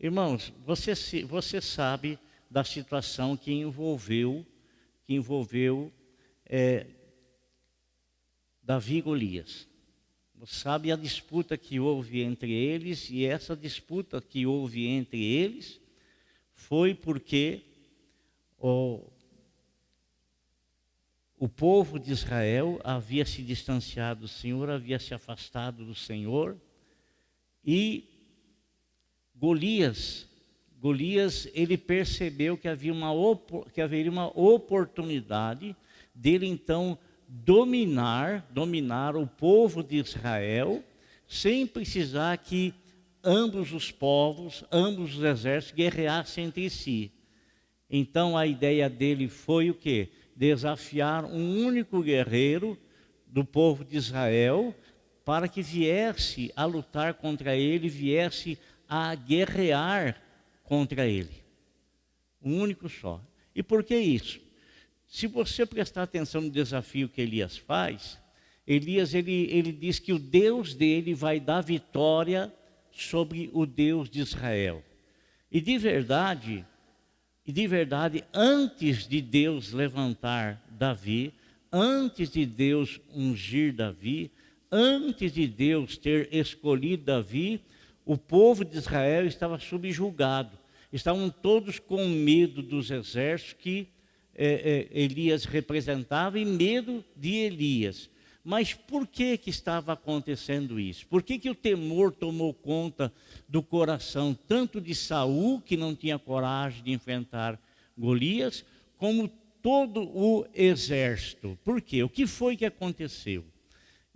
Irmãos, você sabe da situação que envolveu Davi e Golias. Você sabe a disputa que houve entre eles, e essa disputa que houve entre eles foi porque o povo de Israel havia se distanciado do Senhor, havia se afastado do Senhor, e Golias, ele percebeu que haveria uma oportunidade dele então dominar o povo de Israel, sem precisar que ambos os povos, ambos os exércitos guerreassem entre si. Então a ideia dele foi o quê? Desafiar um único guerreiro do povo de Israel para que viesse a lutar contra ele, viesse a guerrear contra ele. Um único só. E por que isso? Se você prestar atenção no desafio que Elias faz, Elias ele diz que o Deus dele vai dar vitória sobre o Deus de Israel. E de verdade, antes de Deus levantar Davi, antes de Deus ungir Davi, antes de Deus ter escolhido Davi, o povo de Israel estava subjugado. Estavam todos com medo dos exércitos que Elias representava e medo de Elias. Mas por que estava acontecendo isso? Por que o temor tomou conta do coração tanto de Saul, que não tinha coragem de enfrentar Golias, como todo o exército? Por quê? O que foi que aconteceu?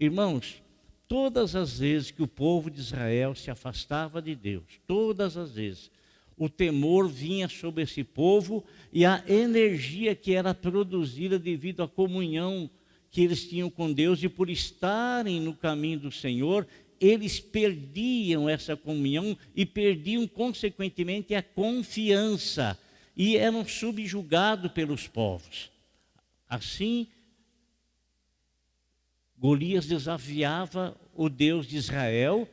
Irmãos, todas as vezes que o povo de Israel se afastava de Deus, todas as vezes, o temor vinha sobre esse povo, e a energia que era produzida devido à comunhão que eles tinham com Deus, e por estarem no caminho do Senhor, eles perdiam essa comunhão e perdiam consequentemente a confiança, e eram subjugados pelos povos. Assim, Golias desafiava o Deus de Israel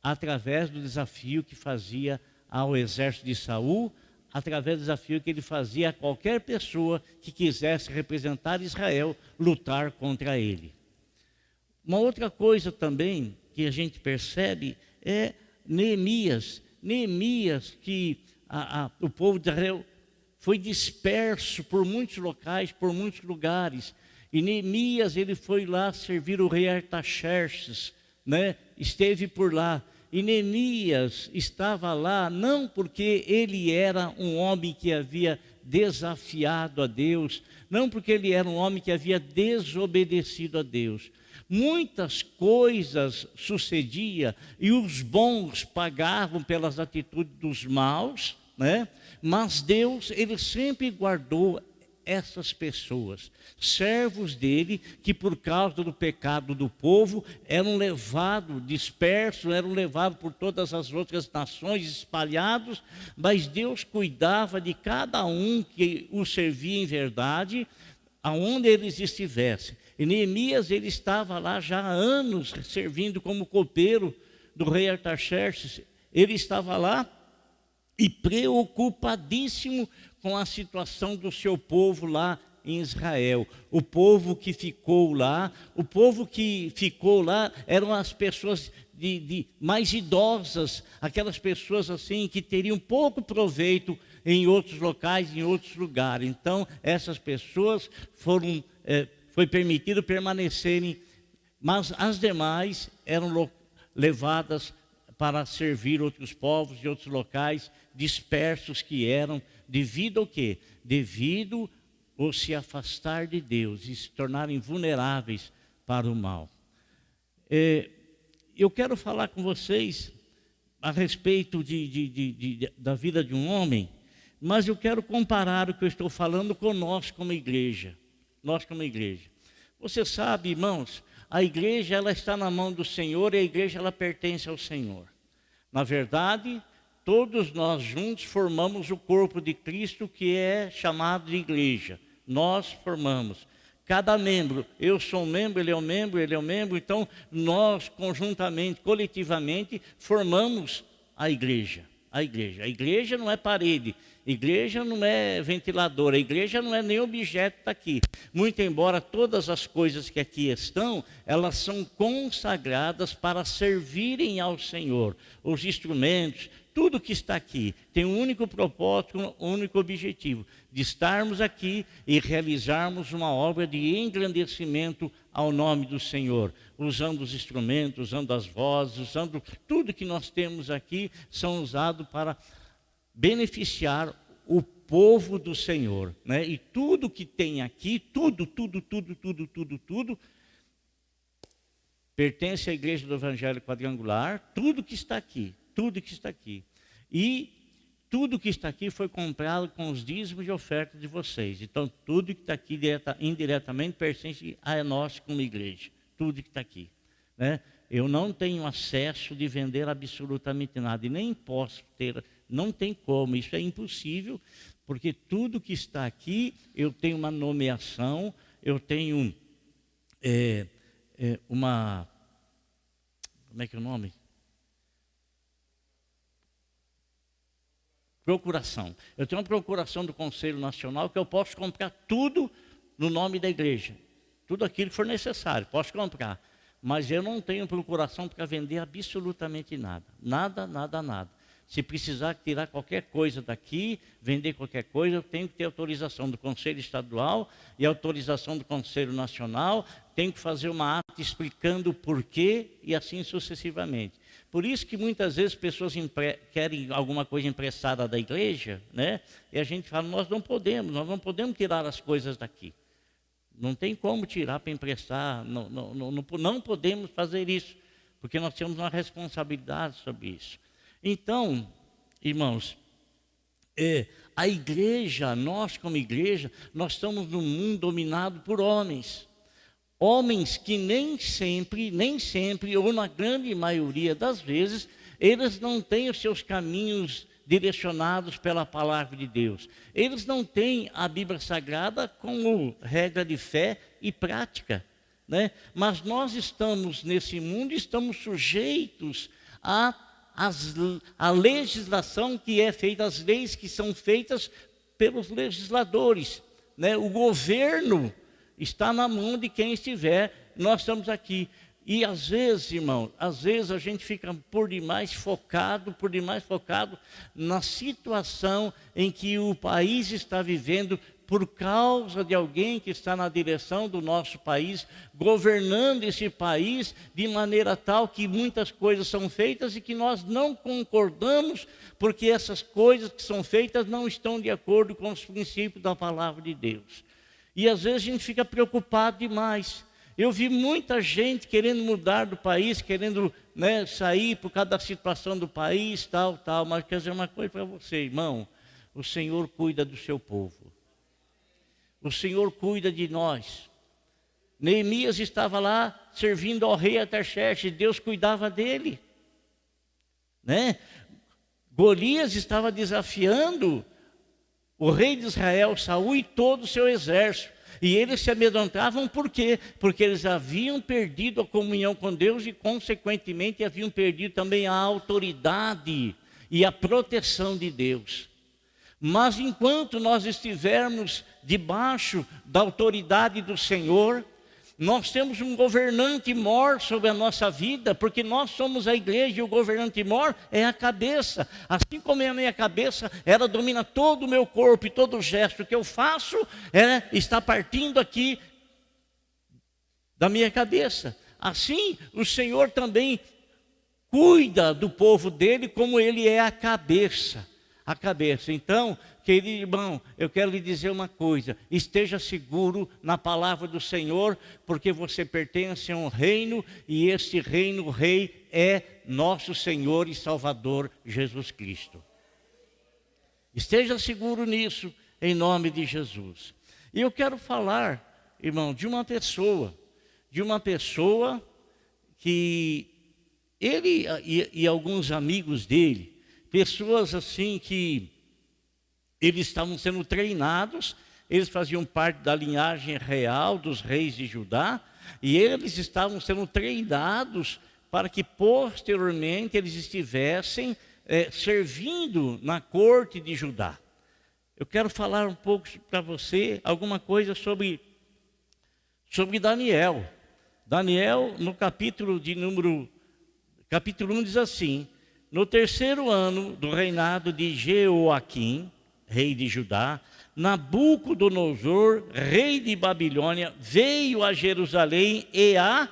através do desafio que fazia ao exército de Saul, através do desafio que ele fazia a qualquer pessoa que quisesse representar Israel, lutar contra ele. Uma outra coisa também que a gente percebe é Neemias, que o povo de Israel foi disperso por muitos locais, por muitos lugares, e Neemias ele foi lá servir o rei Artaxerxes, esteve por lá. E Neemias estava lá não porque ele era um homem que havia desafiado a Deus, não porque ele era um homem que havia desobedecido a Deus. Muitas coisas sucediam e os bons pagavam pelas atitudes dos maus, mas Deus, ele sempre guardou essas pessoas, servos dele, que por causa do pecado do povo eram levados, dispersos, eram levados por todas as outras nações, espalhados, mas Deus cuidava de cada um que o servia em verdade, aonde eles estivessem. E Neemias, ele estava lá já há anos, servindo como copeiro do rei Artaxerxes. Ele estava lá e preocupadíssimo com a situação do seu povo lá em Israel. O povo que ficou lá eram as pessoas mais idosas, aquelas pessoas assim que teriam pouco proveito em outros locais, em outros lugares. Então, essas pessoas foi permitido permanecerem, mas as demais eram levadas para servir outros povos e outros locais dispersos que eram, devido ao quê? Devido ao se afastar de Deus e se tornarem vulneráveis para o mal. Eu quero falar com vocês a respeito da vida de um homem, mas eu quero comparar o que eu estou falando com nós como igreja. Nós como igreja. Você sabe, irmãos, a igreja ela está na mão do Senhor, e a igreja ela pertence ao Senhor. Na verdade, todos nós juntos formamos o corpo de Cristo, que é chamado de igreja. Nós formamos. Cada membro, eu sou um membro, ele é um membro, ele é um membro, então nós conjuntamente, coletivamente, formamos a igreja. A igreja. A igreja não é parede, a igreja não é ventilador, a igreja não é nem objeto que está aqui. Muito embora todas as coisas que aqui estão, elas são consagradas para servirem ao Senhor. Os instrumentos, tudo que está aqui tem um único propósito, um único objetivo, de estarmos aqui e realizarmos uma obra de engrandecimento ao nome do Senhor, usando os instrumentos, usando as vozes, usando tudo que nós temos aqui, são usados para beneficiar o povo do Senhor, né? E tudo que tem aqui, tudo, pertence à Igreja do Evangelho Quadrangular, tudo que está aqui. E tudo que está aqui foi comprado com os dízimos e ofertas de vocês. Então, tudo que está aqui indiretamente pertence a nós como igreja. Tudo que está aqui, né? Eu não tenho acesso de vender absolutamente nada. E nem posso ter, não tem como. Isso é impossível, porque tudo que está aqui, eu tenho uma nomeação, eu tenho uma... Como é que é o nome? Procuração. Eu tenho uma procuração do Conselho Nacional que eu posso comprar tudo no nome da igreja. Tudo aquilo que for necessário, posso comprar. Mas eu não tenho procuração para vender absolutamente nada. Nada. Se precisar tirar qualquer coisa daqui, vender qualquer coisa, eu tenho que ter autorização do Conselho Estadual e autorização do Conselho Nacional. Tenho que fazer uma ata explicando o porquê e assim sucessivamente. Por isso que muitas vezes pessoas querem alguma coisa emprestada da igreja, né? E a gente fala, nós não podemos tirar as coisas daqui. Não tem como tirar para emprestar, não podemos fazer isso, porque nós temos uma responsabilidade sobre isso. Então, irmãos, a igreja, nós como igreja, nós estamos num mundo dominado por homens. Homens que nem sempre, ou na grande maioria das vezes, eles não têm os seus caminhos direcionados pela palavra de Deus. Eles não têm a Bíblia Sagrada como regra de fé e prática, né? Mas nós estamos nesse mundo, estamos sujeitos à legislação que é feita, as leis que são feitas pelos legisladores, né? O governo está na mão de quem estiver, nós estamos aqui. E às vezes, irmão, a gente fica por demais focado na situação em que o país está vivendo por causa de alguém que está na direção do nosso país, governando esse país de maneira tal que muitas coisas são feitas e que nós não concordamos, porque essas coisas que são feitas não estão de acordo com os princípios da palavra de Deus. E às vezes a gente fica preocupado demais. Eu vi muita gente querendo mudar do país, querendo, né, sair por causa da situação do país, tal. Mas quer dizer uma coisa para você, irmão, o Senhor cuida do seu povo. O Senhor cuida de nós. Neemias estava lá servindo ao rei Artaxerxes, Deus cuidava dele, né? Golias estava desafiando o rei de Israel, Saul, e todo o seu exército. E eles se amedrontavam por quê? Porque eles haviam perdido a comunhão com Deus e, consequentemente, haviam perdido também a autoridade e a proteção de Deus. Mas enquanto nós estivermos debaixo da autoridade do Senhor, nós temos um governante mor sobre a nossa vida, porque nós somos a igreja e o governante mor é a cabeça. Assim como é a minha cabeça, ela domina todo o meu corpo e todo o gesto que eu faço, está partindo aqui da minha cabeça. Assim, o Senhor também cuida do povo dele como ele é a cabeça. A cabeça. Então, querido irmão, eu quero lhe dizer uma coisa: esteja seguro na palavra do Senhor, porque você pertence a um reino, e esse reino, o rei, é nosso Senhor e Salvador Jesus Cristo. Esteja seguro nisso, em nome de Jesus. E eu quero falar, irmão, de uma pessoa que ele e alguns amigos dele, pessoas assim que eles estavam sendo treinados, eles faziam parte da linhagem real dos reis de Judá, e eles estavam sendo treinados para que posteriormente eles estivessem servindo na corte de Judá. Eu quero falar um pouco para você, alguma coisa sobre Daniel. Daniel, no capítulo 1 diz assim: no terceiro ano do reinado de Jeoaquim, rei de Judá, Nabucodonosor, rei de Babilônia, veio a Jerusalém e a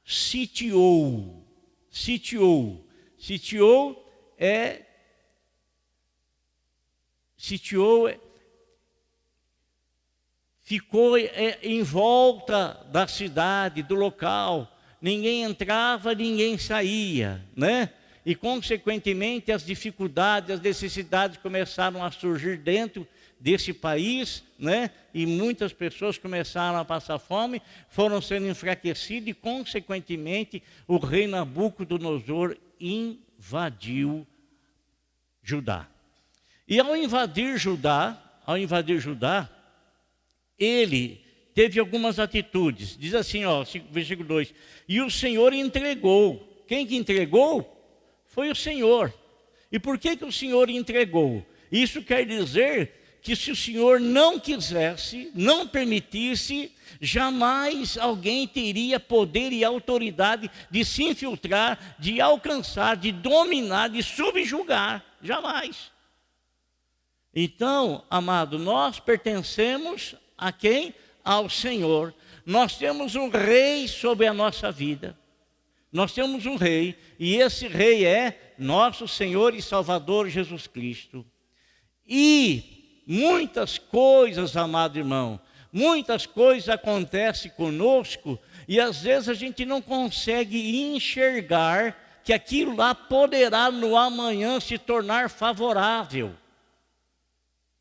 sitiou. Sitiou ficou em volta da cidade, do local. Ninguém entrava, ninguém saía, né? E, consequentemente, as dificuldades, as necessidades começaram a surgir dentro desse país, né? E muitas pessoas começaram a passar fome, foram sendo enfraquecidas e, consequentemente, o rei Nabucodonosor invadiu Judá. E ao invadir Judá, ele teve algumas atitudes. Diz assim, versículo 2: e o Senhor entregou. Quem que entregou? Foi o Senhor. E por que o Senhor entregou? Isso quer dizer que se o Senhor não quisesse, não permitisse, jamais alguém teria poder e autoridade de se infiltrar, de alcançar, de dominar, de subjugar. Jamais. Então, amado, nós pertencemos a quem? Ao Senhor. Nós temos um rei sobre a nossa vida. Nós temos um rei, e esse rei é nosso Senhor e Salvador Jesus Cristo. E muitas coisas, amado irmão, muitas coisas acontecem conosco, e às vezes a gente não consegue enxergar que aquilo lá poderá no amanhã se tornar favorável.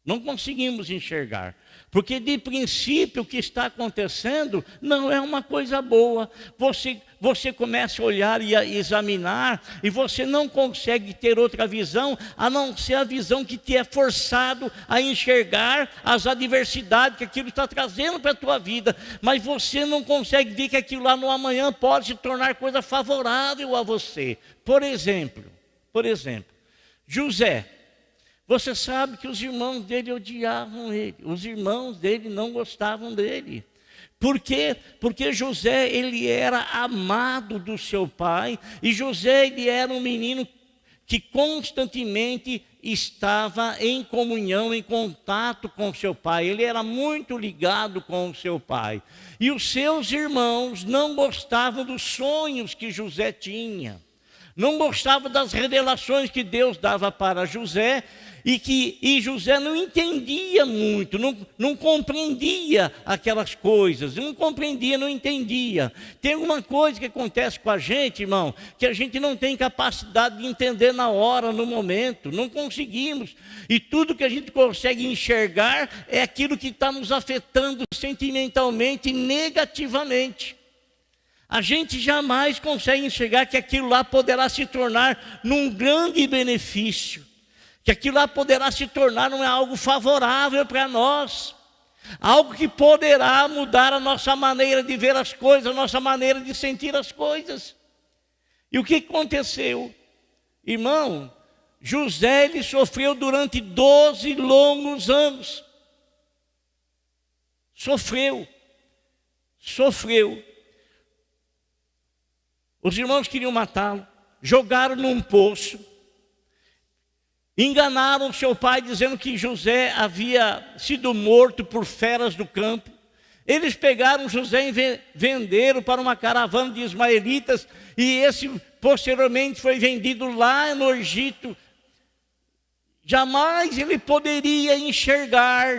Não conseguimos enxergar, porque de princípio o que está acontecendo não é uma coisa boa. Você começa a olhar e a examinar, e você não consegue ter outra visão, a não ser a visão que te é forçado a enxergar as adversidades que aquilo está trazendo para a tua vida. Mas você não consegue ver que aquilo lá no amanhã pode se tornar coisa favorável a você. Por exemplo, José. Você sabe que os irmãos dele odiavam ele, os irmãos dele não gostavam dele. Por quê? Porque José, ele era amado do seu pai, e José, ele era um menino que constantemente estava em comunhão, em contato com seu pai. Ele era muito ligado com o seu pai. E os seus irmãos não gostavam dos sonhos que José tinha. Não gostava das revelações que Deus dava para José, e José não entendia muito, não compreendia aquelas coisas, não entendia. Tem alguma coisa que acontece com a gente, irmão, que a gente não tem capacidade de entender na hora, no momento, não conseguimos. E tudo que a gente consegue enxergar é aquilo que está nos afetando sentimentalmente, negativamente. A gente jamais consegue enxergar que aquilo lá poderá se tornar num grande benefício, que aquilo lá poderá se tornar algo favorável para nós, algo que poderá mudar a nossa maneira de ver as coisas, a nossa maneira de sentir as coisas. E o que aconteceu? Irmão, José, ele sofreu durante 12 longos anos. Sofreu. Os irmãos queriam matá-lo, jogaram num poço, enganaram seu pai dizendo que José havia sido morto por feras do campo. Eles pegaram José e venderam para uma caravana de ismaelitas, e esse posteriormente foi vendido lá no Egito. Jamais ele poderia enxergar,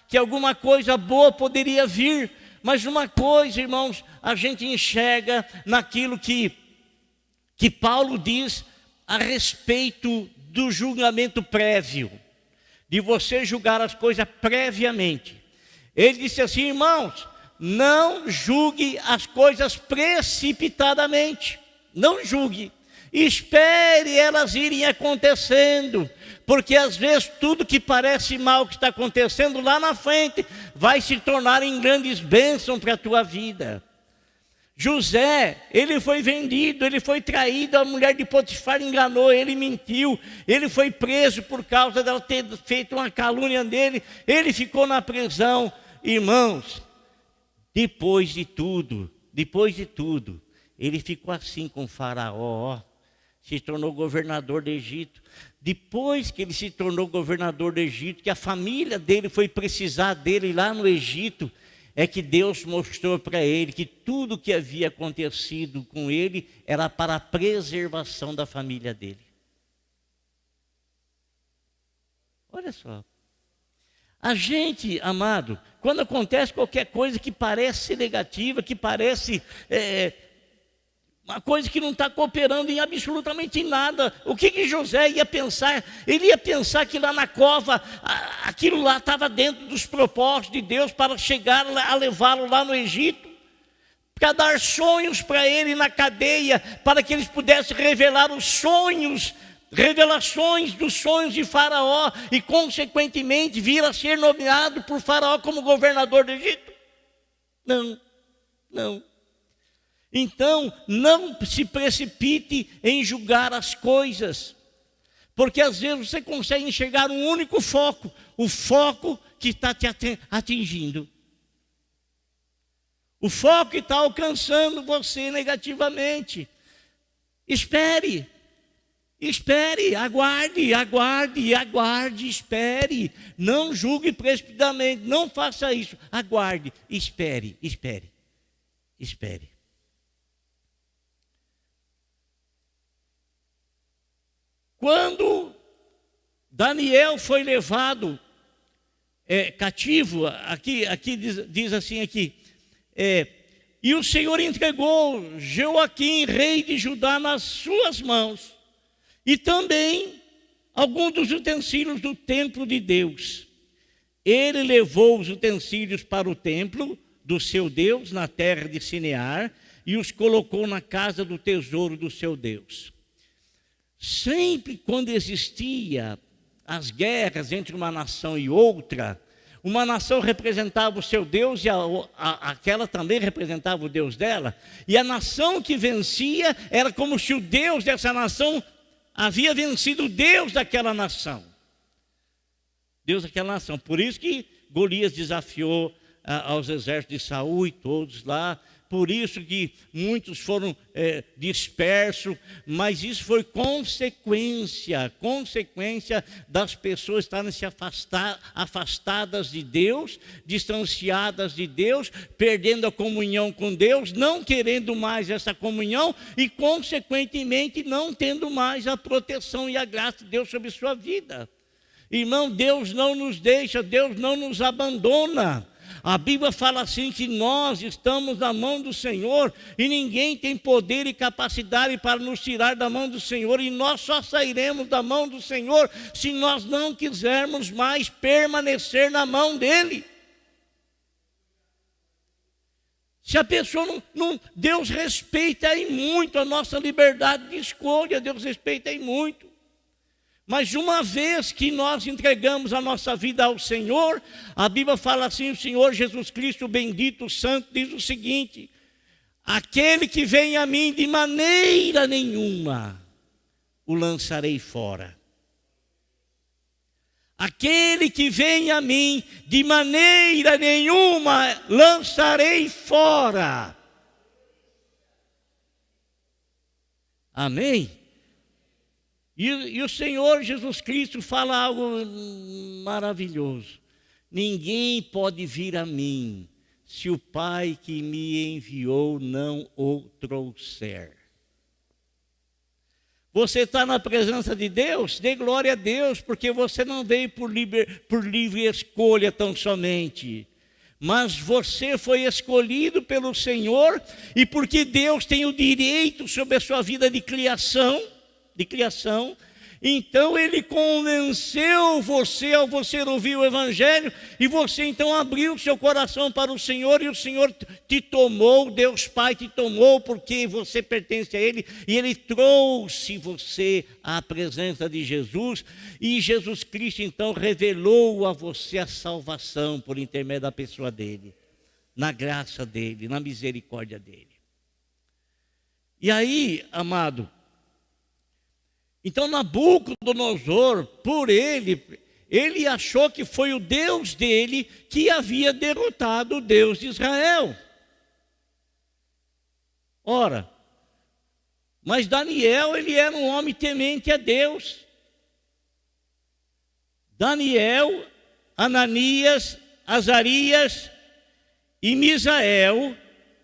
que alguma coisa boa poderia vir. Mas uma coisa, irmãos, a gente enxerga naquilo que Paulo diz a respeito do julgamento prévio, de você julgar as coisas previamente. Ele disse assim, irmãos, não julgue as coisas precipitadamente, não julgue, espere elas irem acontecendo, porque às vezes tudo que parece mal que está acontecendo lá na frente vai se tornar em grandes bênçãos para a tua vida. José, ele foi vendido, ele foi traído, a mulher de Potifar enganou, ele mentiu, ele foi preso por causa dela ter feito uma calúnia dele, ele ficou na prisão. Irmãos, depois de tudo, ele ficou assim com Faraó, se tornou governador do Egito. Depois que ele se tornou governador do Egito, que a família dele foi precisar dele lá no Egito, é que Deus mostrou para ele que tudo que havia acontecido com ele era para a preservação da família dele. Olha só. A gente, amado, quando acontece qualquer coisa que parece ser negativa, que parece uma coisa que não está cooperando em absolutamente nada, o que José ia pensar? Ele ia pensar que lá na cova, aquilo lá estava dentro dos propósitos de Deus para chegar a levá-lo lá no Egito, para dar sonhos para ele na cadeia, para que eles pudessem revelar os sonhos, revelações dos sonhos de Faraó, e consequentemente vir a ser nomeado por Faraó como governador do Egito? Não. Então, não se precipite em julgar as coisas, porque às vezes você consegue enxergar um único foco, o foco que está te atingindo, o foco que está alcançando você negativamente. Espere, aguarde, espere, não julgue precipitadamente, não faça isso, aguarde, espere. Quando Daniel foi levado cativo, aqui diz assim aqui, e o Senhor entregou Joaquim, rei de Judá, nas suas mãos, e também alguns dos utensílios do templo de Deus. Ele levou os utensílios para o templo do seu Deus, na terra de Sinear, e os colocou na casa do tesouro do seu Deus. Sempre quando existia as guerras entre uma nação e outra, uma nação representava o seu Deus e aquela também representava o Deus dela, e a nação que vencia era como se o Deus dessa nação havia vencido o Deus daquela nação. Por isso que Golias desafiou aos exércitos de Saul e todos lá. Por isso que muitos foram dispersos, mas isso foi consequência das pessoas estarem se afastadas de Deus, distanciadas de Deus, perdendo a comunhão com Deus, não querendo mais essa comunhão e, consequentemente, não tendo mais a proteção e a graça de Deus sobre sua vida. Irmão, Deus não nos deixa, Deus não nos abandona. A Bíblia fala assim que nós estamos na mão do Senhor e ninguém tem poder e capacidade para nos tirar da mão do Senhor, e nós só sairemos da mão do Senhor se nós não quisermos mais permanecer na mão dEle. Se a pessoa Deus respeita aí muito a nossa liberdade de escolha, Deus respeita aí muito. Mas uma vez que nós entregamos a nossa vida ao Senhor, a Bíblia fala assim, o Senhor Jesus Cristo, bendito, santo, diz o seguinte: aquele que vem a mim, de maneira nenhuma o lançarei fora. Aquele que vem a mim, de maneira nenhuma lançarei fora. Amém? E o Senhor Jesus Cristo fala algo maravilhoso. Ninguém pode vir a mim se o Pai que me enviou não o trouxer. Você está na presença de Deus? Dê glória a Deus, porque você não veio por livre escolha tão somente. Mas você foi escolhido pelo Senhor, e porque Deus tem o direito sobre a sua vida de criação, então Ele convenceu você ao você ouvir o Evangelho, e você então abriu seu coração para o Senhor, e o Senhor te tomou, Deus Pai te tomou, porque você pertence a Ele, e Ele trouxe você à presença de Jesus, e Jesus Cristo então revelou a você a salvação por intermédio da pessoa dEle, na graça dEle, na misericórdia dEle. E aí, amado, então Nabucodonosor, por ele achou que foi o Deus dele que havia derrotado o Deus de Israel. Ora, mas Daniel, ele era um homem temente a Deus. Daniel, Ananias, Azarias e Misael,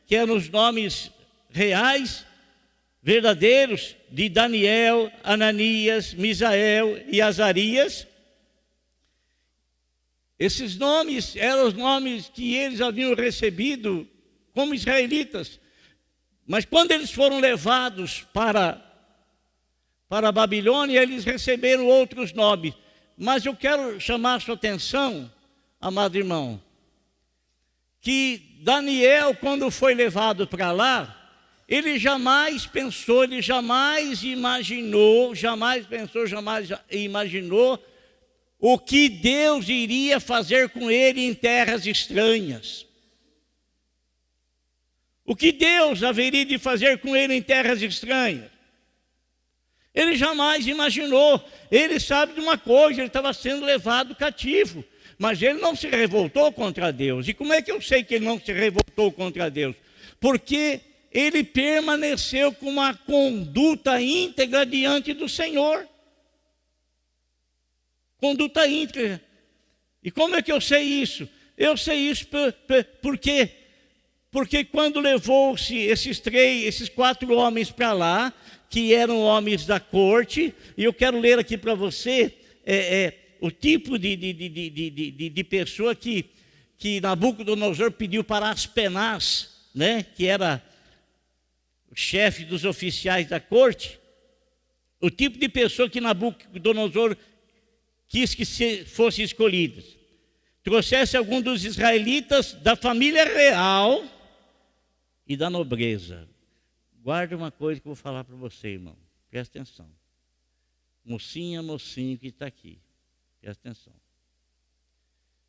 que eram os nomes reais, verdadeiros, de Daniel, Ananias, Misael e Azarias. Esses nomes eram os nomes que eles haviam recebido como israelitas. Mas quando eles foram levados para a Babilônia, eles receberam outros nomes. Mas eu quero chamar a sua atenção, amado irmão, que Daniel, quando foi levado para lá, ele jamais pensou, ele jamais imaginou o que Deus iria fazer com ele em terras estranhas. O que Deus haveria de fazer com ele em terras estranhas? Ele jamais imaginou. Ele sabe de uma coisa, ele estava sendo levado cativo, mas ele não se revoltou contra Deus. E como é que eu sei que ele não se revoltou contra Deus? Porque ele permaneceu com uma conduta íntegra diante do Senhor. Conduta íntegra. E como é que eu sei isso? Eu sei isso porque quando levou-se esses 4 homens para lá, que eram homens da corte, e eu quero ler aqui para você o tipo de pessoa que Nabucodonosor pediu para Aspenaz, né, que era o chefe dos oficiais da corte, o tipo de pessoa que Nabucodonosor quis que fosse escolhida. Trouxesse algum dos israelitas da família real e da nobreza. Guarda uma coisa que eu vou falar para você, irmão. Presta atenção. Mocinha, mocinho que está aqui. Presta atenção.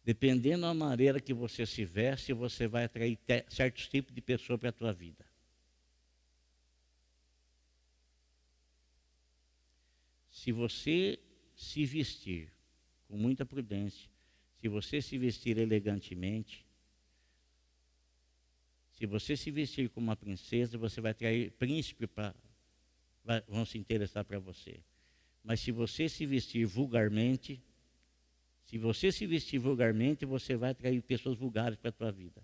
Dependendo da maneira que você se veste, você vai atrair certos tipos de pessoa para a tua vida. Se você se vestir com muita prudência, se você se vestir elegantemente, se você se vestir como uma princesa, você vai atrair príncipe vão se interessar para você. Mas se você se vestir vulgarmente, você vai atrair pessoas vulgares para a tua vida.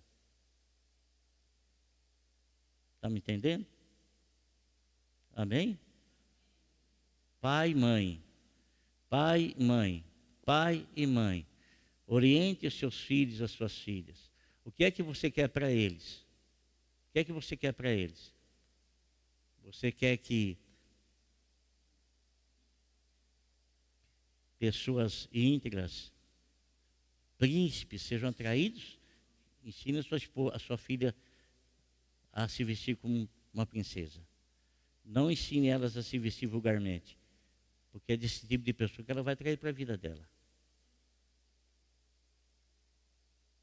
Está me entendendo? Amém? Pai e mãe. Pai e mãe. Oriente os seus filhos, as suas filhas. O que é que você quer para eles? O que é que você quer para eles? Você quer que pessoas íntegras, príncipes, sejam atraídos? Ensine a sua filha a se vestir como uma princesa. Não ensine elas a se vestir vulgarmente, porque é desse tipo de pessoa que ela vai atrair para a vida dela.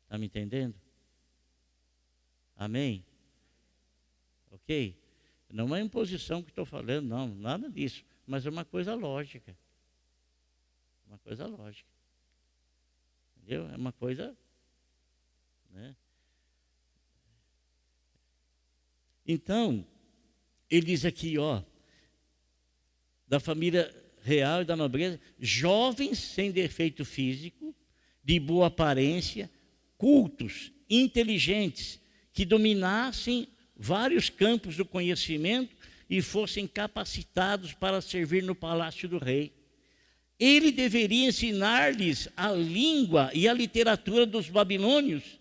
Está me entendendo? Amém? Ok? Não é imposição que estou falando, não, nada disso. Mas é uma coisa lógica. Uma coisa lógica. Entendeu? É uma coisa, né? Então, ele diz aqui, da família real e da nobreza, jovens sem defeito físico, de boa aparência, cultos, inteligentes, que dominassem vários campos do conhecimento e fossem capacitados para servir no palácio do rei. Ele deveria ensinar-lhes a língua e a literatura dos babilônios.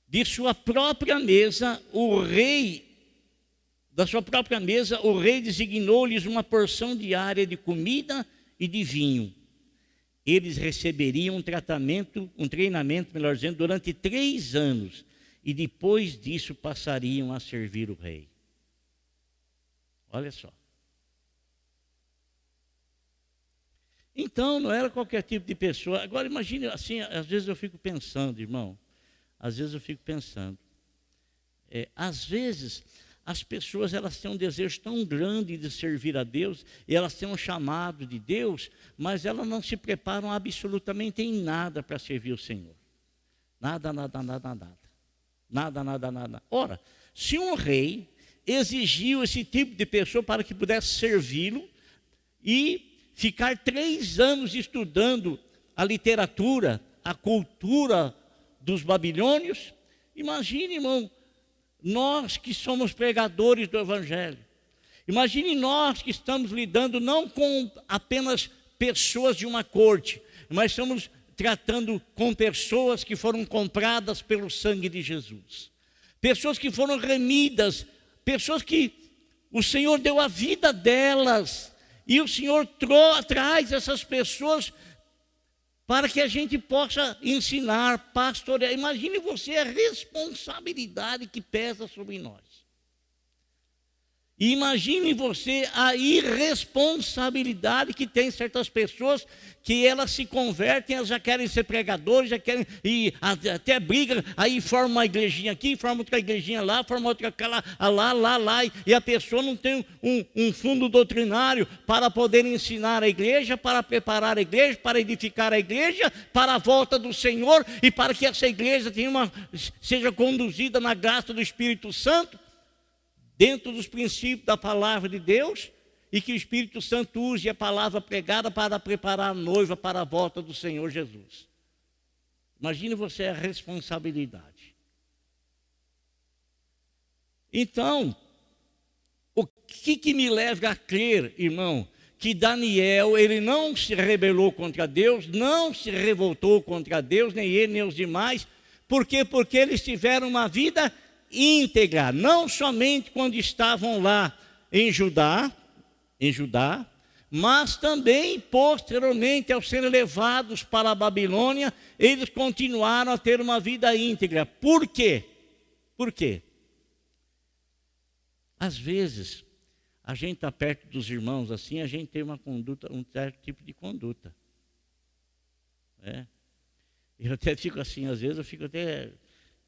De sua própria mesa, da sua própria mesa, o rei designou-lhes uma porção diária de comida e de vinho. Eles receberiam um treinamento, melhor dizendo, durante 3 anos, e depois disso passariam a servir o rei. Olha só. Então, não era qualquer tipo de pessoa. Agora, imagine assim, às vezes eu fico pensando, irmão, às vezes as pessoas elas têm um desejo tão grande de servir a Deus, e elas têm um chamado de Deus, mas elas não se preparam absolutamente em nada para servir o Senhor. Nada, nada, nada, nada. Nada, nada, nada. Ora, se um rei exigiu esse tipo de pessoa para que pudesse servi-lo e ficar 3 anos estudando a literatura, a cultura dos babilônios, imagine, irmão, nós que somos pregadores do Evangelho, imagine nós que estamos lidando não com apenas pessoas de uma corte, mas estamos tratando com pessoas que foram compradas pelo sangue de Jesus, pessoas que foram remidas, pessoas que o Senhor deu a vida delas, e o Senhor traz essas pessoas para que a gente possa ensinar, pastorear. Imagine você a responsabilidade que pesa sobre nós. E imagine você a irresponsabilidade que tem certas pessoas, que elas se convertem, elas já querem ser pregadores, já querem, e até brigam, aí forma uma igrejinha aqui, forma outra igrejinha lá, forma outra lá, e a pessoa não tem um fundo doutrinário para poder ensinar a igreja, para preparar a igreja, para edificar a igreja, para a volta do Senhor, e para que essa igreja seja conduzida na graça do Espírito Santo, dentro dos princípios da palavra de Deus, e que o Espírito Santo use a palavra pregada para preparar a noiva para a volta do Senhor Jesus. Imagine você a responsabilidade. Então, o que me leva a crer, irmão, que Daniel, ele não se rebelou contra Deus, não se revoltou contra Deus, nem ele, nem os demais. Por quê? Porque eles tiveram uma vida íntegra, não somente quando estavam lá em Judá, mas também posteriormente, ao serem levados para a Babilônia, eles continuaram a ter uma vida íntegra. Por quê? Por quê? Às vezes, a gente está perto dos irmãos assim, a gente tem uma conduta, um certo tipo de conduta. Eu até fico assim, às vezes eu fico até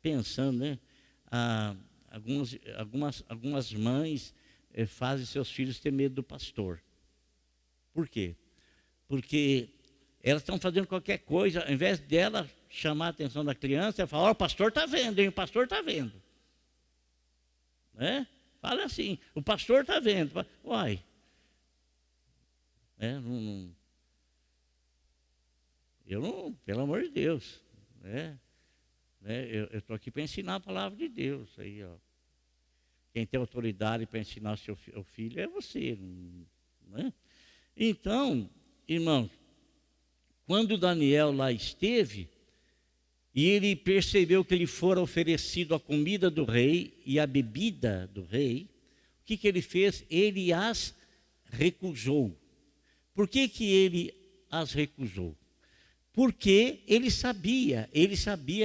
pensando, né? Algumas mães fazem seus filhos ter medo do pastor. Por quê? Porque elas estão fazendo qualquer coisa, ao invés dela chamar a atenção da criança, ela fala: o pastor está vendo, hein? O pastor está vendo. Fala assim: o pastor está vendo. Uai. Eu não, pelo amor de Deus. Eu estou aqui para ensinar a palavra de Deus. Aí, ó. Quem tem autoridade para ensinar o filho é você. Não é? Então, irmãos, quando Daniel lá esteve, e ele percebeu que lhe fora oferecido a comida do rei e a bebida do rei, o que ele fez? Ele as recusou. Por que ele as recusou? Porque ele sabia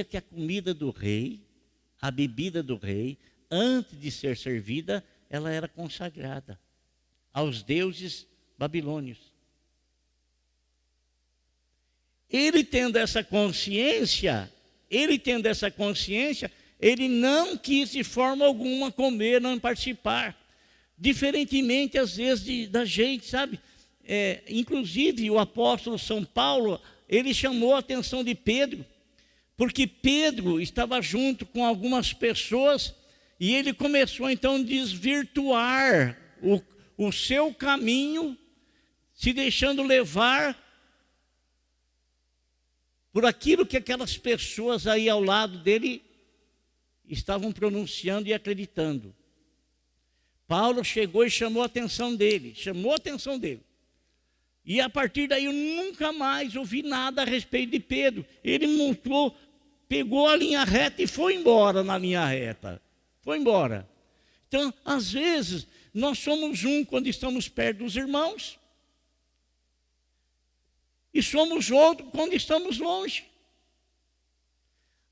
que a comida do rei, a bebida do rei, antes de ser servida, ela era consagrada aos deuses babilônios. Ele tendo essa consciência, ele não quis de forma alguma comer, não participar. Diferentemente, às vezes, da gente, sabe? Inclusive, o apóstolo São Paulo, ele chamou a atenção de Pedro, porque Pedro estava junto com algumas pessoas, e ele começou então a desvirtuar o seu caminho, se deixando levar por aquilo que aquelas pessoas aí ao lado dele estavam pronunciando e acreditando. Paulo chegou e chamou a atenção dele. E a partir daí eu nunca mais ouvi nada a respeito de Pedro. Ele pegou a linha reta e foi embora na linha reta. Foi embora. Então, às vezes, nós somos quando estamos perto dos irmãos, e somos outro quando estamos longe.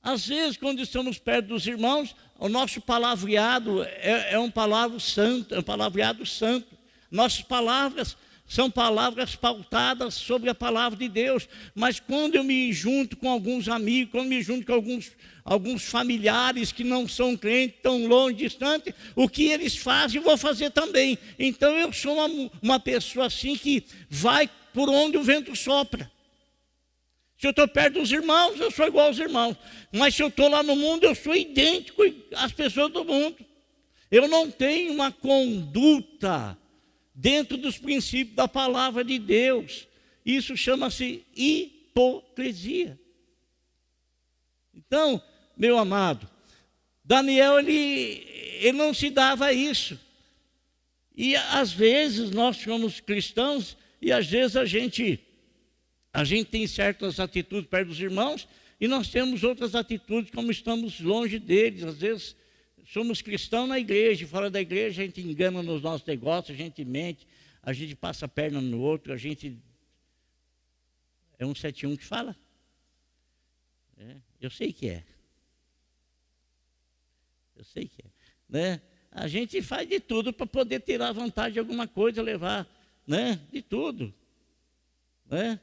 Às vezes, quando estamos perto dos irmãos, o nosso palavreado é um palavreado santo. Nossas palavras são palavras pautadas sobre a palavra de Deus. Mas quando eu me junto com alguns amigos, quando me junto com alguns familiares que não são crentes, tão longe, distante, o que eles fazem, eu vou fazer também. Então eu sou uma pessoa assim que vai por onde o vento sopra. Se eu estou perto dos irmãos, eu sou igual aos irmãos. Mas se eu estou lá no mundo, eu sou idêntico às pessoas do mundo. Eu não tenho uma conduta dentro dos princípios da palavra de Deus. Isso chama-se hipocrisia. Então, meu amado, Daniel, ele não se dava a isso. E às vezes nós somos cristãos e às vezes a gente tem certas atitudes perto dos irmãos e nós temos outras atitudes como estamos longe deles. Às vezes somos cristãos na igreja, e fora da igreja a gente engana nos nossos negócios, a gente mente, a gente passa a perna no outro, a gente... É 171 que fala? Eu sei que é. Eu sei que é. Né? A gente faz de tudo para poder tirar vantagem de alguma coisa, levar, né? De tudo. Né?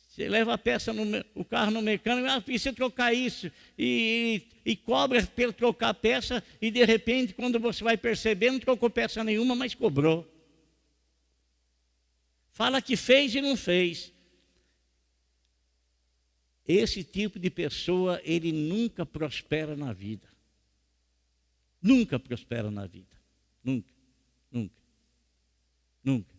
Você leva a peça, o carro no mecânico, precisa trocar isso, e cobra pelo trocar a peça, e de repente, quando você vai perceber, não trocou peça nenhuma, mas cobrou. Fala que fez e não fez. Esse tipo de pessoa, ele nunca prospera na vida. Nunca prospera na vida. Nunca, nunca, nunca.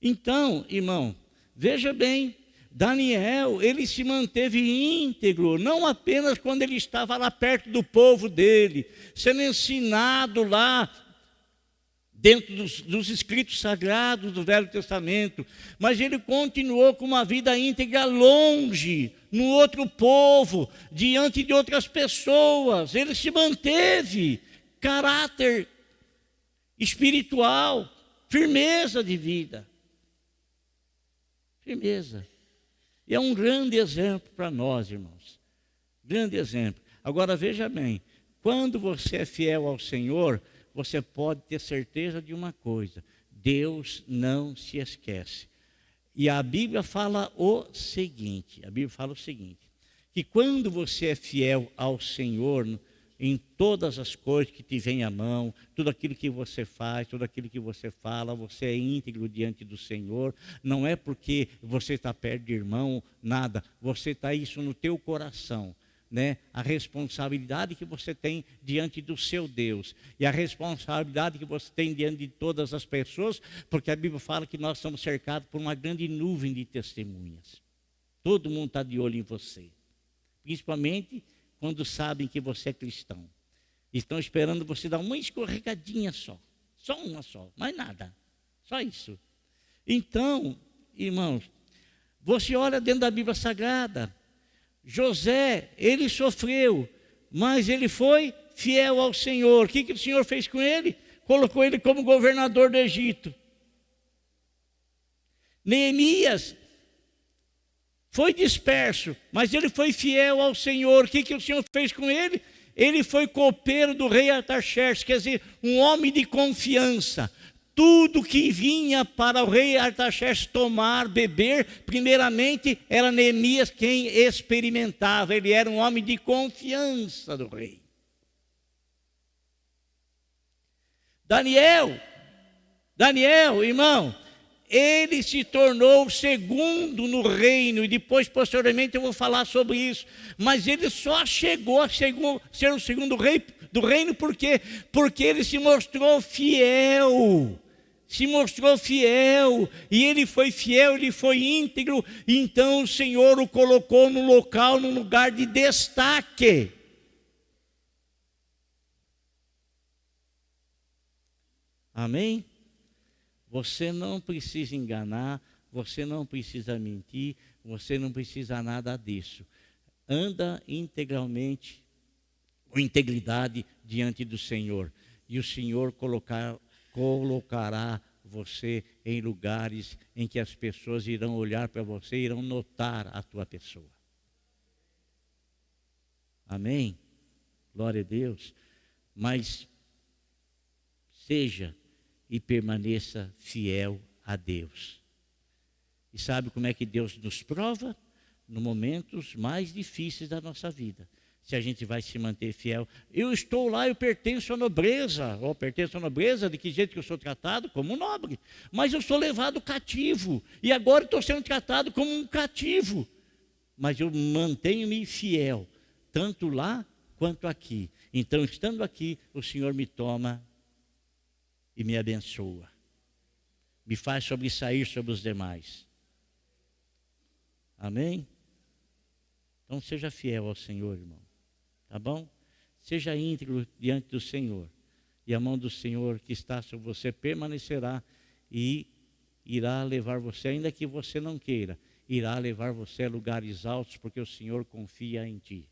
Então, irmão, veja bem, Daniel, ele se manteve íntegro, não apenas quando ele estava lá perto do povo dele, sendo ensinado lá dentro dos escritos sagrados do Velho Testamento, mas ele continuou com uma vida íntegra longe, no outro povo, diante de outras pessoas. Ele se manteve caráter espiritual, firmeza de vida. Firmeza. E é um grande exemplo para nós, irmãos. Grande exemplo. Agora veja bem, quando você é fiel ao Senhor, você pode ter certeza de uma coisa: Deus não se esquece. E a Bíblia fala o seguinte, que quando você é fiel ao Senhor, em todas as coisas que te vêm à mão, tudo aquilo que você faz, tudo aquilo que você fala, você é íntegro diante do Senhor. Não é porque você está perto de irmão, nada. Você está isso no teu coração, né? A responsabilidade que você tem diante do seu Deus e a responsabilidade que você tem diante de todas as pessoas, porque a Bíblia fala que nós estamos cercados por uma grande nuvem de testemunhas. Todo mundo está de olho em você, principalmente quando sabem que você é cristão. Estão esperando você dar uma escorregadinha só uma só, mais nada, só isso. Então, irmãos, você olha dentro da Bíblia Sagrada, José, ele sofreu, mas ele foi fiel ao Senhor. O que o Senhor fez com ele? Colocou ele como governador do Egito. Neemias foi disperso, mas ele foi fiel ao Senhor. O que o Senhor fez com ele? Ele foi copeiro do rei Artaxerxes, quer dizer, um homem de confiança. Tudo que vinha para o rei Artaxerxes tomar, beber, primeiramente era Neemias quem experimentava. Ele era um homem de confiança do rei. Daniel, irmão, ele se tornou o segundo no reino, e depois, posteriormente, eu vou falar sobre isso. Mas ele só chegou a ser o segundo rei do reino, por quê? Porque ele se mostrou fiel. E ele foi fiel, ele foi íntegro, então o Senhor o colocou num lugar de destaque. Amém? Você não precisa enganar, você não precisa mentir, você não precisa nada disso. Anda integralmente, com integridade diante do Senhor, e o Senhor colocará você em lugares em que as pessoas irão olhar para você, irão notar a tua pessoa. Amém? Glória a Deus. Mas seja e permaneça fiel a Deus. E sabe como é que Deus nos prova? Nos momentos mais difíceis da nossa vida. Se a gente vai se manter fiel. Eu estou lá, eu pertenço à nobreza. Pertenço à nobreza, de que jeito que eu sou tratado? Como um nobre. Mas eu sou levado cativo. E agora estou sendo tratado como um cativo. Mas eu mantenho-me fiel, tanto lá quanto aqui. Então, estando aqui, o Senhor me toma e me abençoa. Me faz sobressair sobre os demais. Amém? Então, seja fiel ao Senhor, irmão. Tá bom? Seja íntegro diante do Senhor. E a mão do Senhor que está sobre você permanecerá e irá levar você, ainda que você não queira, irá levar você a lugares altos, porque o Senhor confia em ti.